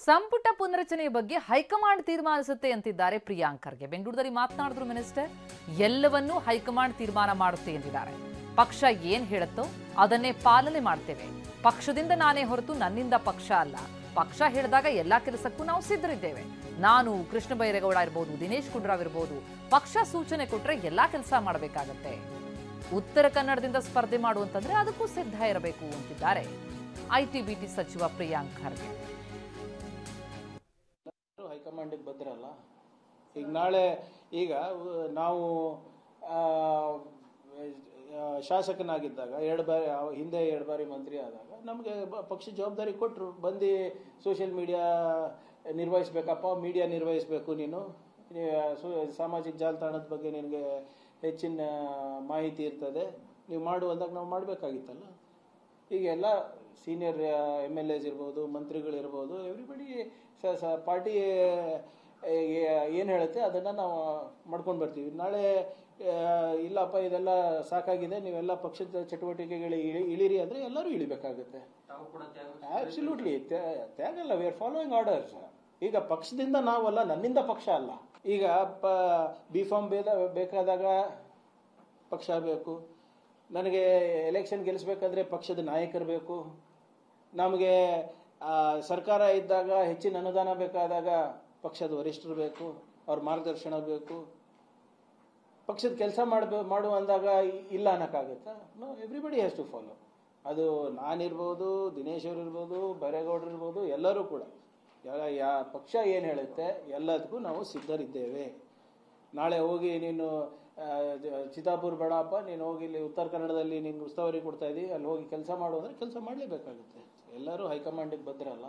ಸಂಪುಟ ಪುನರಚನೆಯ ಬಗ್ಗೆ ಹೈಕಮಾಂಡ್ ತೀರ್ಮಾನಿಸುತ್ತೆ ಅಂತಿದ್ದಾರೆ ಪ್ರಿಯಾಂಕ್ ಖರ್ಗೆ. ಬೆಂಗಳೂರಲ್ಲಿ ಮಾತನಾಡಿದ್ರು ಮಿನಿಸ್ಟರ್. ಎಲ್ಲವನ್ನೂ ಹೈಕಮಾಂಡ್ ತೀರ್ಮಾನ ಮಾಡುತ್ತೆ ಎಂದಿದ್ದಾರೆ. ಪಕ್ಷ ಏನ್ ಹೇಳುತ್ತೋ ಅದನ್ನೇ ಪಾಲನೆ ಮಾಡ್ತೇವೆ. ಪಕ್ಷದಿಂದ ನಾನೇ ಹೊರತು ನನ್ನಿಂದ ಪಕ್ಷ ಅಲ್ಲ. ಪಕ್ಷ ಹೇಳಿದಾಗ ಎಲ್ಲಾ ಕೆಲಸಕ್ಕೂ ನಾವು ಸಿದ್ಧರಿದ್ದೇವೆ. ನಾನು, ಕೃಷ್ಣ ಬೈರೇಗೌಡ ಇರಬಹುದು, ದಿನೇಶ್ ಗುಂಡೂರಾವ್ ಇರಬಹುದು, ಪಕ್ಷ ಸೂಚನೆ ಕೊಟ್ರೆ ಎಲ್ಲಾ ಕೆಲಸ ಮಾಡಬೇಕಾಗತ್ತೆ. ಉತ್ತರ ಕನ್ನಡದಿಂದ ಸ್ಪರ್ಧೆ ಮಾಡುವಂತಂದ್ರೆ ಅದಕ್ಕೂ ಸಿದ್ಧ ಇರಬೇಕು ಅಂತಿದ್ದಾರೆ ಐಟಿ-ಬಿಟಿ ಸಚಿವ ಪ್ರಿಯಾಂಕ್ ಖರ್ಗೆ. ಹೈಕಮಾಂಡಿಗೆ ಬದ್ರಲ್ಲ. ಈಗ ನಾಳೆ ನಾವು ಶಾಸಕನಾಗಿದ್ದಾಗ ಹಿಂದೆ ಎರಡು ಬಾರಿ ಮಂತ್ರಿ ಆದಾಗ ನಮಗೆ ಪಕ್ಷ ಜವಾಬ್ದಾರಿ ಕೊಟ್ಟರು. ಬಂದು ಸೋಷಿಯಲ್ ಮೀಡಿಯಾ ನಿರ್ವಹಿಸ್ಬೇಕಪ್ಪ, ಮೀಡಿಯಾ ನಿರ್ವಹಿಸಬೇಕು, ನೀನು ಸಾಮಾಜಿಕ ಜಾಲತಾಣದ ಬಗ್ಗೆ ನಿನಗೆ ಹೆಚ್ಚಿನ ಮಾಹಿತಿ ಇರ್ತದೆ, ನೀವು ಮಾಡು ಅಂದಾಗ ನಾವು ಮಾಡಬೇಕಾಗಿತ್ತಲ್ಲ. ಈಗ ಎಲ್ಲ ಸೀನಿಯರ್ MLAs ಇರ್ಬೋದು, ಮಂತ್ರಿಗಳಿರ್ಬೋದು, ಎವ್ರಿಬಡಿ ಪಾರ್ಟಿ ಏನು ಹೇಳುತ್ತೆ ಅದನ್ನು ನಾವು ಮಾಡ್ಕೊಂಡು ಬರ್ತೀವಿ. ನಾಳೆ ಇಲ್ಲಪ್ಪ ಇದೆಲ್ಲ ಸಾಕಾಗಿದೆ, ನೀವೆಲ್ಲ ಪಕ್ಷದ ಚಟುವಟಿಕೆಗಳಿಗೆ ಇಳಿರಿ ಅಂದರೆ ಎಲ್ಲರೂ ಇಳಿಬೇಕಾಗುತ್ತೆ. ಆಬ್ಸಲ್ಯೂಟ್ಲಿ ತ್ಯಾಗಲ್ಲ. We are following orders. ಈಗ ಪಕ್ಷದಿಂದ ನಾವಲ್ಲ, ನನ್ನಿಂದ ಪಕ್ಷ ಅಲ್ಲ. ಈಗ B.Pharm ಬೇಕಾದಾಗ ಪಕ್ಷ ಬೇಕು, ನನಗೆ ಎಲೆಕ್ಷನ್ ಗೆಲ್ಲಿಸ್ಬೇಕಾದ್ರೆ ಪಕ್ಷದ ನಾಯಕರು ಬೇಕು, ನಮಗೆ ಸರ್ಕಾರ ಇದ್ದಾಗ ಹೆಚ್ಚಿನ ಅನುದಾನ ಬೇಕಾದಾಗ ಪಕ್ಷದ ವರಿಷ್ಠರು ಬೇಕು, ಅವ್ರ ಮಾರ್ಗದರ್ಶನ ಬೇಕು. ಪಕ್ಷದ ಕೆಲಸ ಮಾಡು ಅಂದಾಗ ಇಲ್ಲ ಅನ್ನೋಕ್ಕಾಗುತ್ತಾ? No, everybody has to follow. ಅದು ನಾನಿರ್ಬೋದು, ದಿನೇಶ್ ಅವರು ಇರ್ಬೋದು, ಬೈರೇಗೌಡರು ಇರ್ಬೋದು, ಎಲ್ಲರೂ ಕೂಡ ಪಕ್ಷ ಏನು ಹೇಳುತ್ತೆ ಎಲ್ಲದಕ್ಕೂ ನಾವು ಸಿದ್ಧರಿದ್ದೇವೆ. ನಾಳೆ ಹೋಗಿ ನೀನು ಚಿತ್ತಾಪುರ ಬೇಡಪ್ಪ, ನೀನು ಹೋಗಿ ಇಲ್ಲಿ ಉತ್ತರ ಕನ್ನಡದಲ್ಲಿ ನೀನು ಉಸ್ತುವಾರಿ ಕೊಡ್ತಾ ಇದ್ದೀವಿ, ಅಲ್ಲಿ ಹೋಗಿ ಕೆಲಸ ಮಾಡು ಅಂದರೆ ಕೆಲಸ ಮಾಡಲೇಬೇಕಾಗುತ್ತೆ. ಎಲ್ಲರೂ ಹೈಕಮಾಂಡಿಗೆ ಬದ್ರಲ್ಲ.